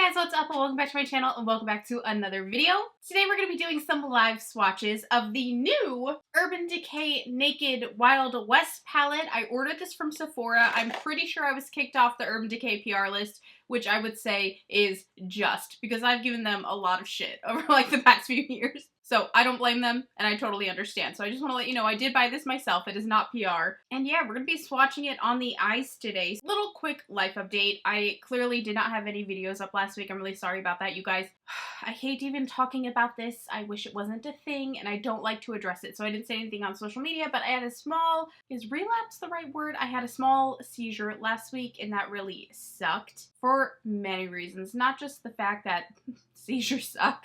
Hey guys, what's up? Welcome back to my channel and welcome back to another video. Today we're going to be doing some live swatches of the new Urban Decay Naked Wild West palette. I ordered this from Sephora. I'm pretty sure I was kicked off the Urban Decay PR list, which I would say is just because I've given them a lot of shit over like the past few years. So I don't blame them, and I totally understand. So I just want to let you know I did buy this myself. It is not PR. And yeah, we're going to be swatching it on the eyes today. Little quick life update. I clearly did not have any videos up last week. I'm really sorry about that, you guys. I hate even talking about this. I wish it wasn't a thing, and I don't like to address it. So I didn't say anything on social media, but I had a small, is relapse the right word? I had a small seizure last week, and that really sucked for many reasons. Not just the fact that seizures suck,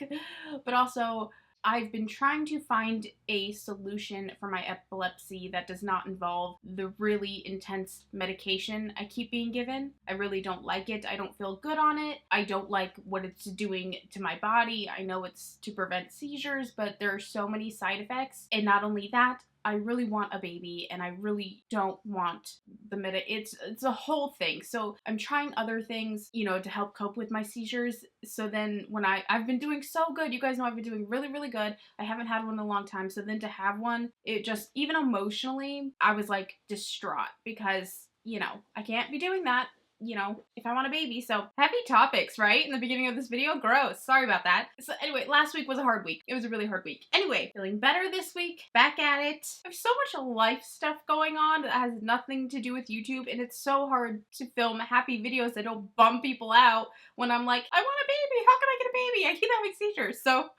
but also I've been trying to find a solution for my epilepsy that does not involve the really intense medication I keep being given. I really don't like it. I don't feel good on it. I don't like what it's doing to my body. I know it's to prevent seizures, but there are so many side effects. And not only that, I really want a baby and I really don't want the it's a whole thing. So I'm trying other things, you know, to help cope with my seizures. So then when I've been doing so good, you guys know I've been doing really, really good. I haven't had one in a long time. So then to have one, it just, even emotionally, I was like distraught because, you know, I can't be doing that, you know, if I want a baby. So heavy topics, right? In the beginning of this video. Gross. Sorry about that. So anyway, last week was a hard week. It was a really hard week. Anyway, feeling better this week. Back at it. There's so much life stuff going on that has nothing to do with YouTube, and it's so hard to film happy videos that don't bum people out when I'm like, I want a baby. How can I get a baby? I keep having seizures. So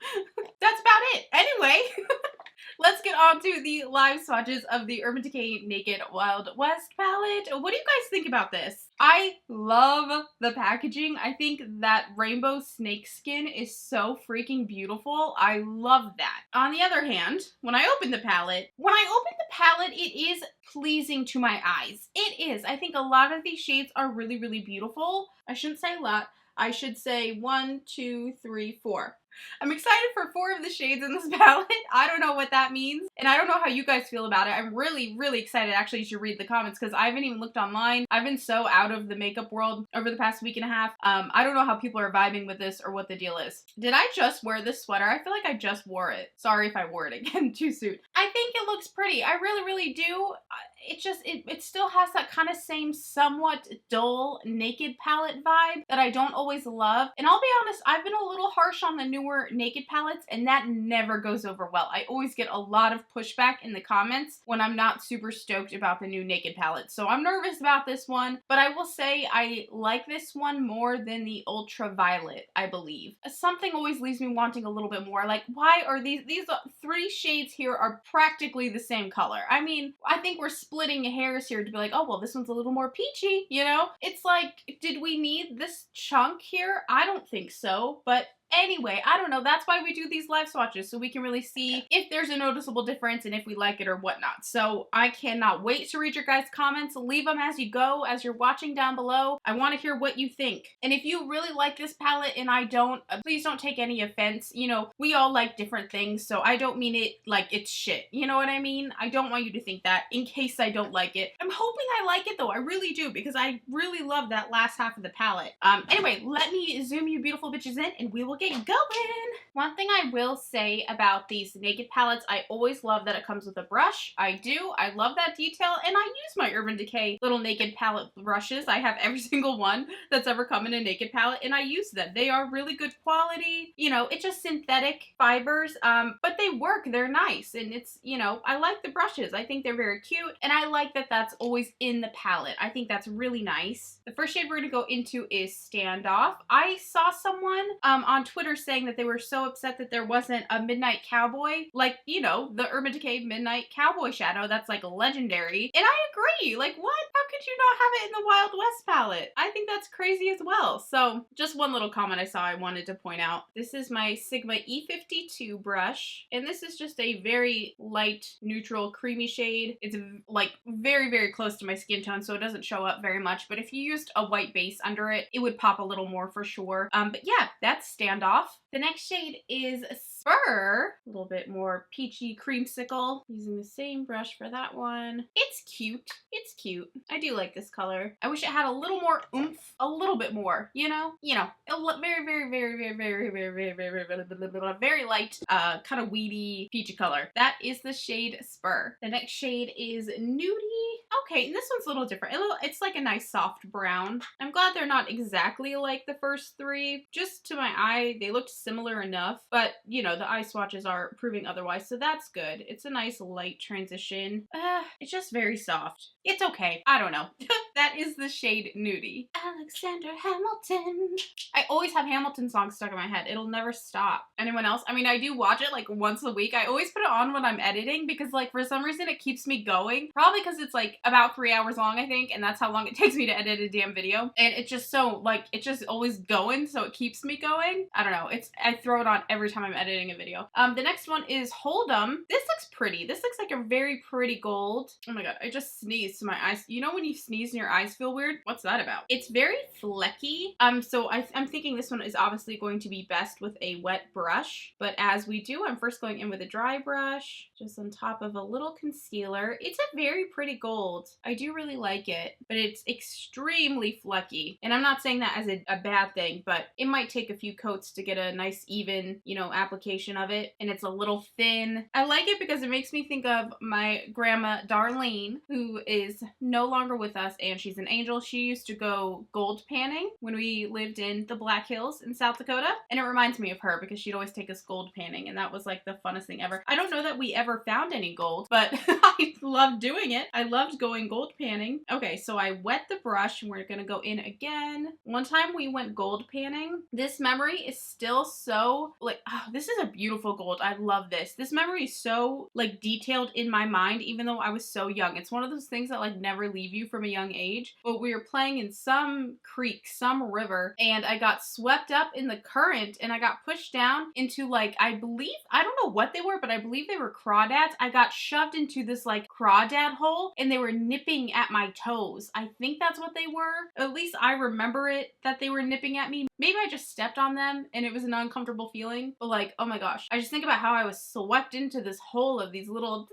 that's about it. Anyway. Let's get on to the live swatches of the Urban Decay Naked Wild West palette. What do you guys think about this? I love the packaging. I think that rainbow snake skin is so freaking beautiful. I love that. On the other hand, when I open the palette, it is pleasing to my eyes. It is. I think a lot of these shades are really, really beautiful. I shouldn't say a lot. I should say 1, 2, 3, 4. I'm excited for 4 of the shades in this palette. I don't know what that means, and I don't know how you guys feel about it. I'm really, really excited actually to read the comments because I haven't even looked online. I've been so out of the makeup world over the past week and a half. I don't know how people are vibing with this or what the deal is. Did I just wear this sweater? I feel like I just wore it. Sorry if I wore it again too soon. I think it looks pretty. I really, really do. It still has that kind of same somewhat dull Naked palette vibe that I don't always love. And I'll be honest, I've been a little harsh on the newer Naked palettes, and that never goes over well. I always get a lot of pushback in the comments when I'm not super stoked about the new Naked palette. So I'm nervous about this one, but I will say I like this one more than the Ultraviolet, I believe. Something always leaves me wanting a little bit more. Like, why are these 3 shades here are practically the same color? I mean, I think we're splitting hairs here to be like, oh, well, this one's a little more peachy, you know? It's like, did we need this chunk here? I don't think so, but anyway, I don't know. That's why we do these live swatches, so we can really see if there's a noticeable difference and if we like it or whatnot. So I cannot wait to read your guys' comments. Leave them as you go, as you're watching down below. I want to hear what you think. And if you really like this palette and I don't, please don't take any offense. You know, we all like different things, so I don't mean it like it's shit. You know what I mean? I don't want you to think that in case I don't like it. I'm hoping I like it though. I really do, because I really love that last half of the palette. Anyway, let me zoom you beautiful bitches in and we will get going. One thing I will say about these Naked palettes, I always love that it comes with a brush. I do. I love that detail, and I use my Urban Decay little Naked palette brushes. I have every single one that's ever come in a Naked palette, and I use them. They are really good quality. You know, it's just synthetic fibers, but they work. They're nice, and it's, you know, I like the brushes. I think they're very cute, and I like that that's always in the palette. I think that's really nice. The first shade we're going to go into is Standoff. I saw someone on Twitter saying that they were so upset that there wasn't a Midnight Cowboy, like, you know, the Urban Decay Midnight Cowboy shadow that's like legendary. And I agree. Like, what? How could you not have it in the Wild West palette? I think that's crazy as well. So just one little comment I saw I wanted to point out. This is my Sigma E52 brush, and this is just a very light, neutral, creamy shade. It's like very, very close to my skin tone, so it doesn't show up very much. But if you used a white base under it, it would pop a little more for sure. But yeah, that's Standoff. standoff. The next shade is Spur, a little bit more peachy creamsicle. Using the same brush for that one. It's cute. It's cute. I do like this color. I wish it had a little more oomph, a little bit more, you know, very, very, very, very, very, very, very, very, very light, kind of weedy peachy color. That is the shade Spur. The next shade is Nudie. Okay, and this one's a little different. It's like a nice soft brown. I'm glad they're not exactly like the first three. Just to my eye, they looked similar enough, but you know, the eye swatches are proving otherwise, so that's good. It's a nice light transition. It's just very soft. It's okay. I don't know. That is the shade Nudie. Alexander Hamilton. I always have Hamilton songs stuck in my head. It'll never stop. Anyone else? I mean, I do watch it like once a week. I always put it on when I'm editing because like for some reason it keeps me going. Probably because it's like about 3 hours long, I think, and that's how long it takes me to edit a damn video. And it's just so like, it's just always going, so it keeps me going. I don't know. I throw it on every time I'm editing a video. The next one is Hold'em. This looks pretty. This looks like a very pretty gold. Oh my god, I just sneezed so my eyes. You know when you sneeze and your eyes feel weird? What's that about? It's very flecky. So I'm thinking this one is obviously going to be best with a wet brush. But as we do, I'm first going in with a dry brush, just on top of a little concealer. It's a very pretty gold. I do really like it, but it's extremely flecky. And I'm not saying that as a bad thing, but it might take a few coats to get a nice even, you know, application of it. And it's a little thin. I like it because it makes me think of my grandma Darlene, who is no longer with us, and she's an angel. She used to go gold panning when we lived in the Black Hills in South Dakota, and it reminds me of her because she'd always take us gold panning, and that was like the funnest thing ever. I don't know that we ever found any gold, but I loved doing it. I loved going gold panning. Okay, so I wet the brush and we're gonna go in again. One time we went gold panning. This memory is still so like, oh, this is a beautiful gold. I love this. This memory is so like detailed in my mind, even though I was so young. It's one of those things that like never leave you from a young age. But we were playing in some creek, some river, and I got swept up in the current and I got pushed down into like, I don't know what they were, but I believe they were crawdads. I got shoved into this like crawdad hole and they were nipping at my toes. I think that's what they were. At least I remember it, that they were nipping at me. Maybe I just stepped on them and it was an uncomfortable feeling, but like, oh my gosh. I just think about how I was swept into this hole of these little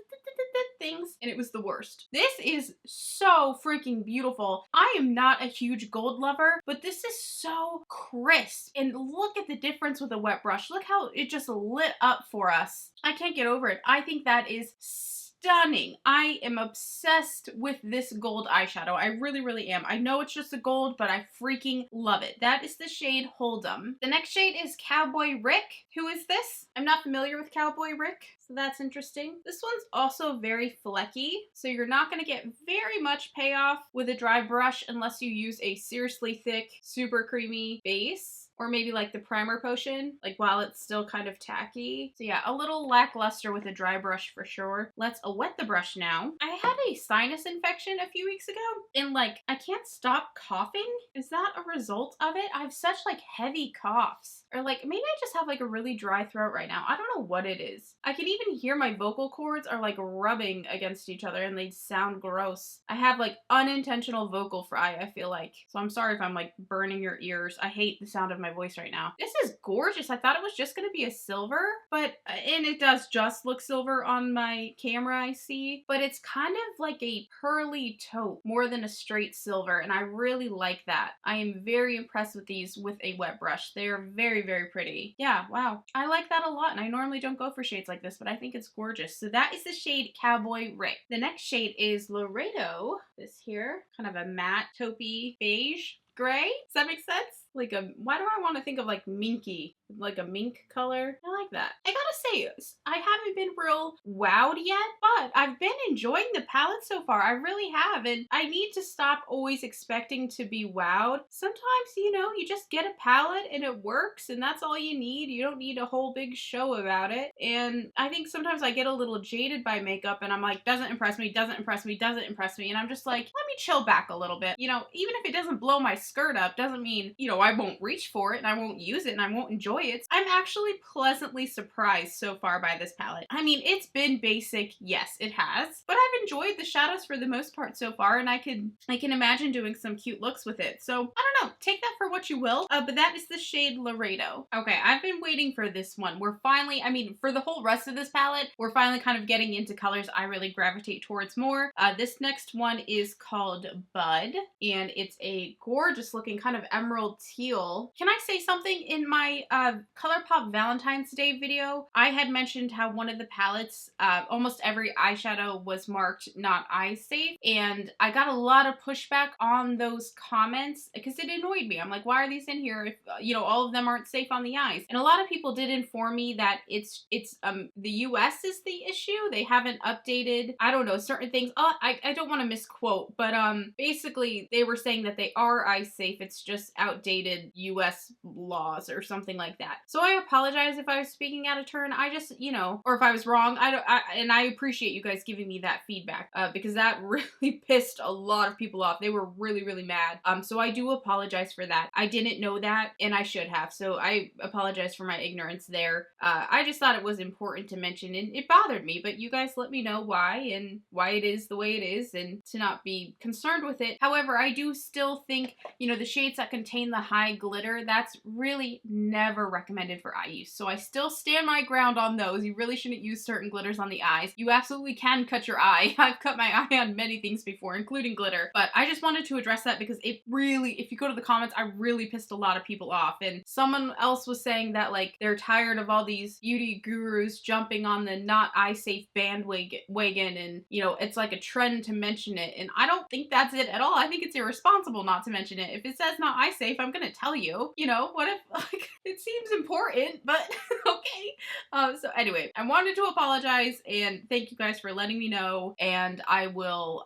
things, and it was the worst. This is so freaking beautiful. I am not a huge gold lover, but this is so crisp. And look at the difference with a wet brush. Look how it just lit up for us. I can't get over it. I think that is stunning. I am obsessed with this gold eyeshadow. I really, really am. I know it's just a gold, but I freaking love it. That is the shade Hold'em. The next shade is Cowboy Rick. Who is this? I'm not familiar with Cowboy Rick, so that's interesting. This one's also very flecky, so you're not going to get very much payoff with a dry brush unless you use a seriously thick, super creamy base. Or maybe like the primer potion, like while it's still kind of tacky. So yeah, a little lackluster with a dry brush for sure. Let's wet the brush now. I had a sinus infection a few weeks ago and like I can't stop coughing. Is that a result of it? I have such like heavy coughs. Or like maybe I just have like a really dry throat right now. I don't know what it is. I can even hear my vocal cords are like rubbing against each other and they sound gross. I have like unintentional vocal fry, I feel like. So I'm sorry if I'm like burning your ears. I hate the sound of my voice right now. This is gorgeous. I thought it was just going to be a silver, but, and it does just look silver on my camera, I see, but it's kind of like a pearly taupe more than a straight silver, and I really like that. I am very impressed with these with a wet brush. They are very, very pretty. Yeah, wow. I like that a lot, and I normally don't go for shades like this, but I think it's gorgeous. So that is the shade Cowboy Rick. The next shade is Laredo. This here, kind of a matte taupey beige gray. Does that make sense? Like a, why do I want to think of like minky, like a mink color? I like that. I gotta say, I haven't been real wowed yet, but I've been enjoying the palette so far. I really have, and I need to stop always expecting to be wowed. Sometimes, you know, you just get a palette and it works, and that's all you need. You don't need a whole big show about it. And I think sometimes I get a little jaded by makeup, and I'm like, doesn't impress me, doesn't impress me, doesn't impress me, and I'm just like, let me chill back a little bit. You know, even if it doesn't blow my skirt up, doesn't mean, you know, I won't reach for it and I won't use it and I won't enjoy it. I'm actually pleasantly surprised so far by this palette. I mean, it's been basic, yes, it has, but I've enjoyed the shadows for the most part so far, and I can imagine doing some cute looks with it. So I don't know, take that for what you will. But that is the shade Laredo. Okay, I've been waiting for this one. We're finally, I mean, for the whole rest of this palette, we're finally kind of getting into colors I really gravitate towards more. This next one is called Bud, and it's a gorgeous looking kind of emerald teal. Can I say something? In my ColourPop Valentine's Day video, I had mentioned how one of the palettes, almost every eyeshadow was marked not eye safe, and I got a lot of pushback on those comments because it annoyed me. I'm like, why are these in here if, you know, all of them aren't safe on the eyes? And a lot of people did inform me that it's the US is the issue. They haven't updated, I don't know, certain things. I don't want to misquote, but basically they were saying that they are eye safe. It's just outdated US laws or something like that. So I apologize if I was speaking out of turn. I just, you know, or if I was wrong. And I appreciate you guys giving me that feedback because that really pissed a lot of people off. They were really, really mad. So I do apologize for that. I didn't know that, and I should have. So I apologize for my ignorance there. I just thought it was important to mention, and it bothered me, but you guys let me know why and why it is the way it is, and to not be concerned with it. However, I do still think, you know, the shades that contain the high glitter, that's really never recommended for eye use. So I still stand my ground on those. You really shouldn't use certain glitters on the eyes. You absolutely can cut your eye. I've cut my eye on many things before, including glitter, but I just wanted to address that because it really, if you go to the comments, I really pissed a lot of people off. And someone else was saying that, like, they're tired of all these beauty gurus jumping on the not eye safe bandwagon, and, you know, it's like a trend to mention it. And I don't think that's it at all. I think it's irresponsible not to mention it. If it says not eye safe, I'm gonna tell you. You know, what if, like, it seems important, but okay. So anyway, I wanted to apologize and thank you guys for letting me know, and I will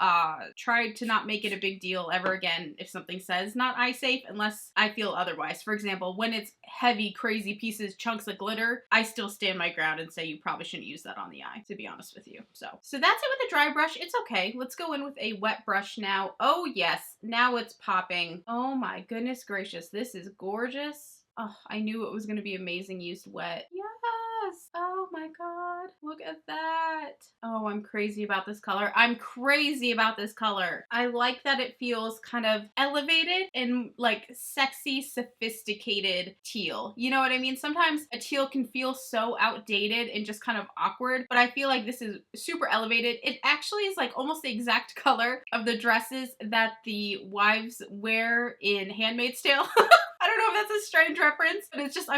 try to not make it a big deal ever again if something says not eye safe, unless I feel otherwise. For example, when it's heavy, crazy pieces, chunks of glitter, I still stand my ground and say you probably shouldn't use that on the eye, to be honest with you. So that's it with a dry brush. It's okay. Let's go in with a wet brush now. Oh yes, now it's popping. Oh my goodness gracious, this is gorgeous. Oh, I knew it was going to be amazing used wet. Yes. Oh my god. Look at that. Oh, I'm crazy about this color. I'm crazy about this color. I like that it feels kind of elevated and like sexy, sophisticated teal. You know what I mean? Sometimes a teal can feel so outdated and just kind of awkward, but I feel like this is super elevated. It actually is like almost the exact color of the dresses that the wives wear in Handmaid's Tale. I don't know if that's a strange reference, but it's just,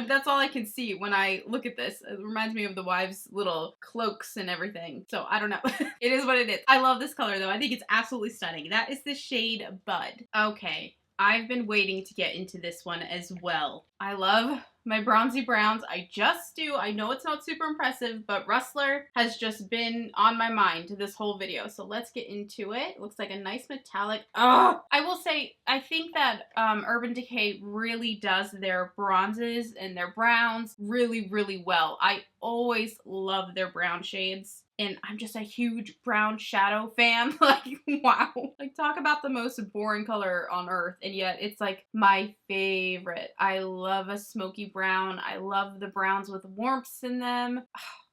that's all I can see when I look at this. It reminds me of the wives' little cloaks and everything. So I don't know. It is what it is. I love this color though. I think it's absolutely stunning. That is the shade Bud. Okay, I've been waiting to get into this one as well. I love my bronzy browns. I just do. I know it's not super impressive, but Rustler has just been on my mind this whole video. So let's get into it. It looks like a nice metallic. Oh, I will say, I think that Urban Decay really does their bronzes and their browns really, really well. I always love their brown shades. And I'm just a huge brown shadow fan. Like, wow. Like, talk about the most boring color on earth, and yet it's like my favorite. I love a smoky brown. I love the browns with warmths in them.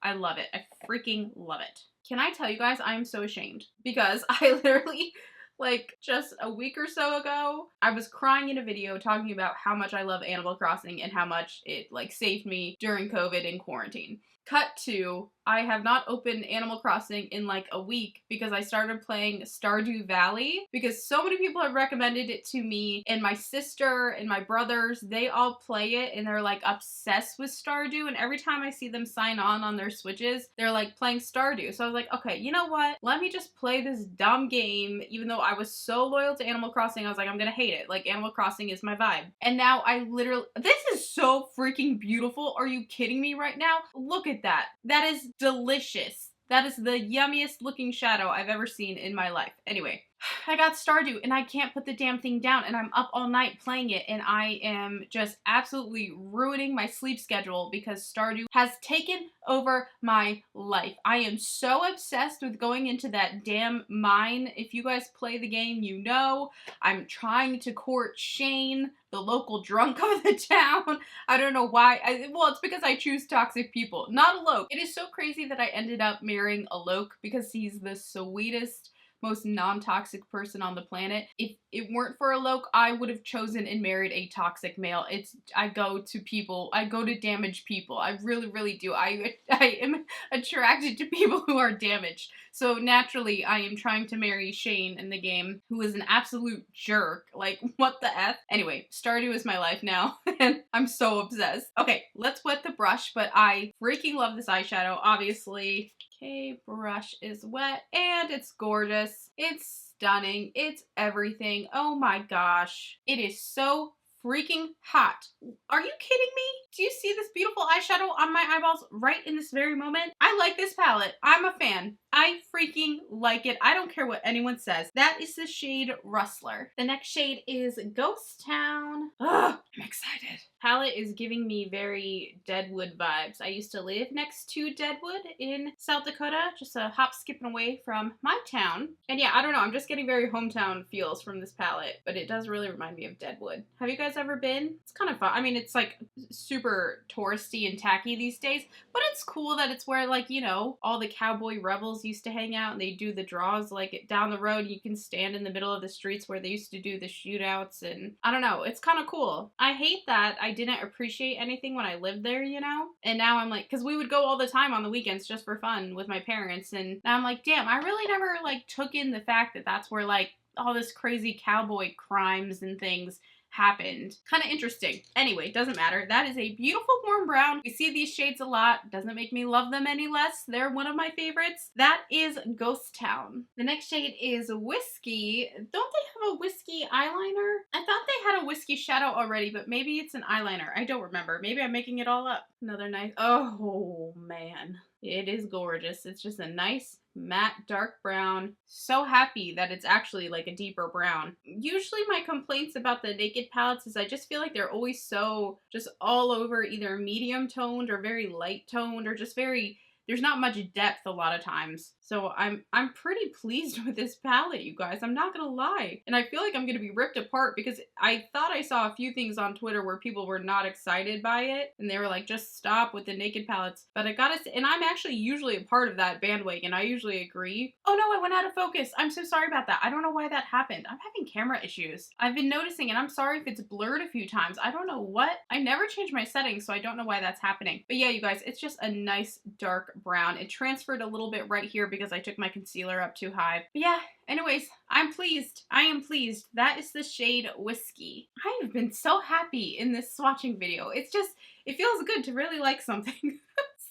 I love it. I freaking love it. Can I tell you guys, I am so ashamed because I literally, like, just a week or so ago, I was crying in a video talking about how much I love Animal Crossing and how much it, like, saved me during COVID and quarantine. Cut to, I have not opened Animal Crossing in like a week because I started playing Stardew Valley because so many people have recommended it to me, and my sister and my brothers, they all play it and they're like obsessed with Stardew, and every time I see them sign on their Switches, they're like playing Stardew. So I was like, okay, you know what? Let me just play this dumb game. Even though I was so loyal to Animal Crossing, I was like, I'm gonna hate it. Like, Animal Crossing is my vibe. And now I literally, this is so freaking beautiful. Are you kidding me right now? Look at that. That is delicious. That is the yummiest looking shadow I've ever seen in my life. Anyway, I got Stardew and I can't put the damn thing down and I'm up all night playing it and I am just absolutely ruining my sleep schedule because Stardew has taken over my life. I am so obsessed with going into that damn mine. If you guys play the game, you know I'm trying to court Shane, the local drunk of the town. I don't know why. Well, it's because I choose toxic people, not Alok. It is so crazy that I ended up marrying Alok because he's the sweetest, most non-toxic person on the planet. If it weren't for Alok, I would have chosen and married a toxic male. I go to damaged people. I really, really do. I am attracted to people who are damaged. So naturally, I am trying to marry Shane in the game, who is an absolute jerk. Like, what the F? Anyway, Stardew is my life now, and I'm so obsessed. Okay, let's wet the brush, but I freaking love this eyeshadow, obviously. Okay, brush is wet and it's gorgeous. It's stunning. It's everything. Oh my gosh. It is so freaking hot. Are you kidding me? Do you see this beautiful eyeshadow on my eyeballs right in this very moment? I like this palette. I'm a fan. I freaking like it. I don't care what anyone says. That is the shade Rustler. The next shade is Ghost Town. Ugh, I'm excited. Palette is giving me very Deadwood vibes. I used to live next to Deadwood in South Dakota, just a hop skipping away from my town. And yeah, I don't know, I'm just getting very hometown feels from this palette, but it does really remind me of Deadwood. Have you guys ever been? It's kind of fun. I mean, it's like super touristy and tacky these days, but it's cool that it's where, like, you know, all the cowboy rebels used to hang out and they do the draws like down the road. You can stand in the middle of the streets where they used to do the shootouts, and I don't know, it's kind of cool. I hate that I didn't appreciate anything when I lived there, you know? And now I'm like, because we would go all the time on the weekends just for fun with my parents, and now I'm like, damn, I really never like took in the fact that that's where like all this crazy cowboy crimes and things happened. Kind of interesting. Anyway, doesn't matter. That is a beautiful warm brown. We see these shades a lot. Doesn't make me love them any less. They're one of my favorites. That is Ghost Town. The next shade is Whiskey. Don't they have a whiskey eyeliner? I thought they had a whiskey shadow already, but maybe it's an eyeliner. I don't remember. Maybe I'm making it all up. Another nice, oh man. It is gorgeous. It's just a nice matte dark brown. So happy that it's actually like a deeper brown. Usually my complaints about the Naked palettes is I just feel like they're always so just all over either medium toned or very light toned or just very, there's not much depth a lot of times. So I'm pretty pleased with this palette, you guys. I'm not gonna lie. And I feel like I'm gonna be ripped apart because I thought I saw a few things on Twitter where people were not excited by it. And they were like, just stop with the Naked palettes. But I gotta say, and I'm actually usually a part of that bandwagon. I usually agree. Oh no, I went out of focus. I'm so sorry about that. I don't know why that happened. I'm having camera issues. I've been noticing, and I'm sorry if it's blurred a few times. I don't know what. I never change my settings, so I don't know why that's happening. But yeah, you guys, it's just a nice dark brown. It transferred a little bit right here because I took my concealer up too high. But yeah, anyways, I'm pleased. I am pleased. That is the shade Whiskey. I have been so happy in this swatching video. It's just, it feels good to really like something.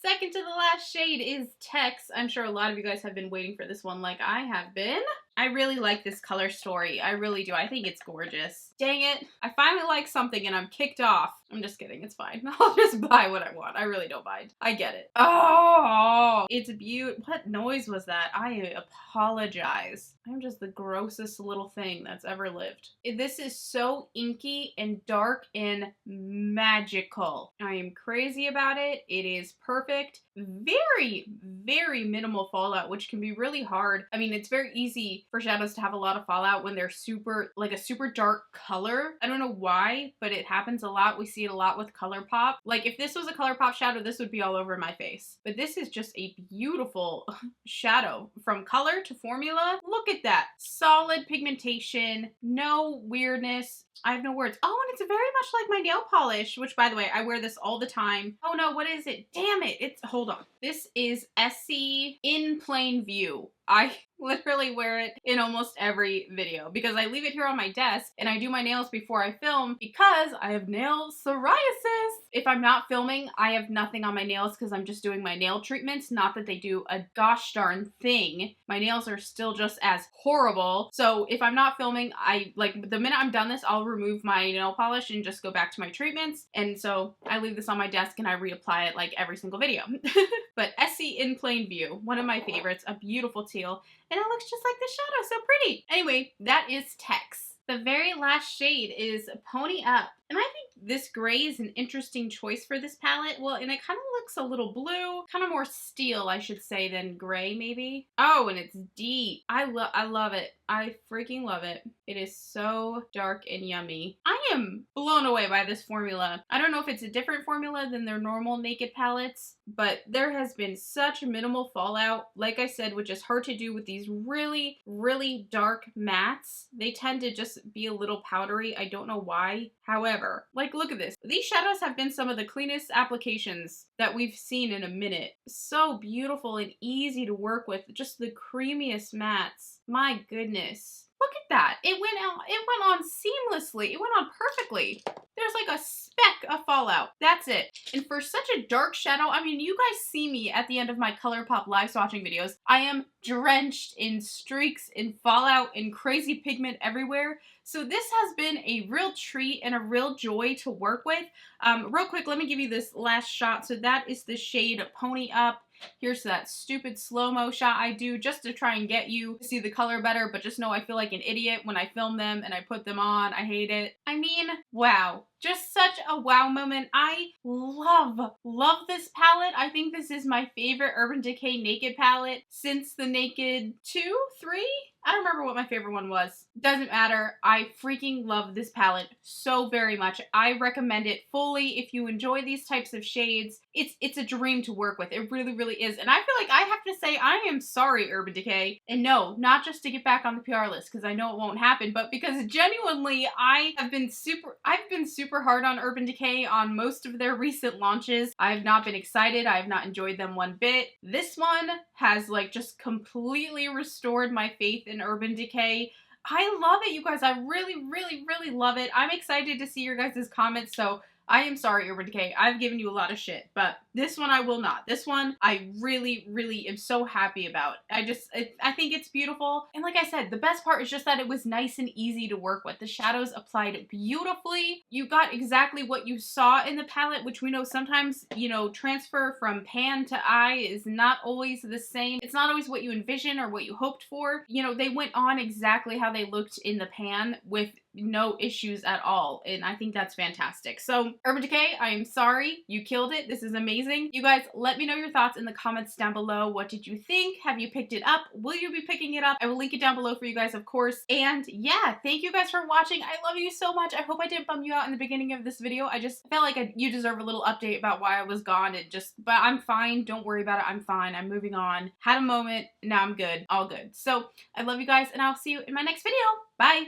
Second to the last shade is Tex. I'm sure a lot of you guys have been waiting for this one like I have been. I really like this color story. I really do. I think it's gorgeous. Dang it. I finally like something and I'm kicked off. I'm just kidding. It's fine. I'll just buy what I want. I really don't mind. I get it. Oh, it's beautiful. What noise was that? I apologize. I'm just the grossest little thing that's ever lived. This is so inky and dark and magical. I am crazy about it. It is perfect. Very, very minimal fallout, which can be really hard. I mean, it's very easy for shadows to have a lot of fallout when they're super, like a super dark color. I don't know why, but it happens a lot. We see it a lot with ColourPop. Like if this was a ColourPop shadow, this would be all over my face. But this is just a beautiful shadow from color to formula. Look at that. Solid pigmentation, no weirdness. I have no words. Oh, and it's very much like my nail polish, which by the way, I wear this all the time. Oh no, what is it? Damn it. Hold on. This is Essie in Plain View. I literally wear it in almost every video because I leave it here on my desk and I do my nails before I film because I have nail psoriasis. If I'm not filming, I have nothing on my nails because I'm just doing my nail treatments. Not that they do a gosh darn thing. My nails are still just as horrible. So if I'm not filming, the minute I'm done this, I'll remove my nail polish and just go back to my treatments. And so I leave this on my desk and I reapply it like every single video. but Essie in Plain View, one of my favorites, a beautiful teal, and it looks just like the shadow, so pretty. Anyway, that is Tex. The very last shade is Pony Up. And I think this gray is an interesting choice for this palette. Well, and it kind of looks a little blue, kind of more steel, I should say, than gray maybe. Oh, and it's deep. I love it. I freaking love it. It is so dark and yummy. I am blown away by this formula. I don't know if it's a different formula than their normal Naked palettes, but there has been such minimal fallout. Like I said, which is hard to do with these really, really dark mattes. They tend to just be a little powdery. I don't know why. However, like, look at this. These shadows have been some of the cleanest applications that we've seen in a minute. So beautiful and easy to work with. Just the creamiest mattes. My goodness. Look at that. It went on seamlessly. It went on perfectly. There's like a speck of fallout. That's it. And for such a dark shadow, I mean, you guys see me at the end of my ColourPop live swatching videos. I am drenched in streaks, in fallout, in crazy pigment everywhere. So this has been a real treat and a real joy to work with. Real quick, let me give you this last shot. So that is the shade Pony Up. Here's that stupid slow-mo shot I do just to try and get you to see the color better, but just know I feel like an idiot when I film them and I put them on. I hate it. I mean, wow. Just such a wow moment. I love this palette. I think this is my favorite Urban Decay Naked palette since the Naked 2, 3? I don't remember what my favorite one was. Doesn't matter. I freaking love this palette so very much. I recommend it fully if you enjoy these types of shades. It's a dream to work with. It really, really is. And I feel like I have to say I am sorry, Urban Decay. And no, not just to get back on the PR list because I know it won't happen, but because genuinely I've been super hard on Urban Decay on most of their recent launches. I have not been excited. I have not enjoyed them one bit. This one has like just completely restored my faith in Urban Decay. I love it, you guys. I really, really, really love it. I'm excited to see your guys' comments, so I am sorry, Urban Decay. I've given you a lot of shit, but this one I will not. This one I really, really am so happy about. I think it's beautiful. And like I said, the best part is just that it was nice and easy to work with. The shadows applied beautifully. You got exactly what you saw in the palette, which we know sometimes, you know, transfer from pan to eye is not always the same. It's not always what you envision or what you hoped for. You know, they went on exactly how they looked in the pan with no issues at all, and I think that's fantastic. So Urban Decay, I am sorry. You killed it. This is amazing. You guys, let me know your thoughts in the comments down below. What did you think? Have you picked it up? Will you be picking it up? I will link it down below for you guys, of course. And yeah, thank you guys for watching. I love you so much. I hope I didn't bum you out in the beginning of this video. I just felt like you deserve a little update about why I was gone. But I'm fine. Don't worry about it. I'm fine. I'm moving on. Had a moment. Now I'm good. All good. So I love you guys, and I'll see you in my next video. Bye.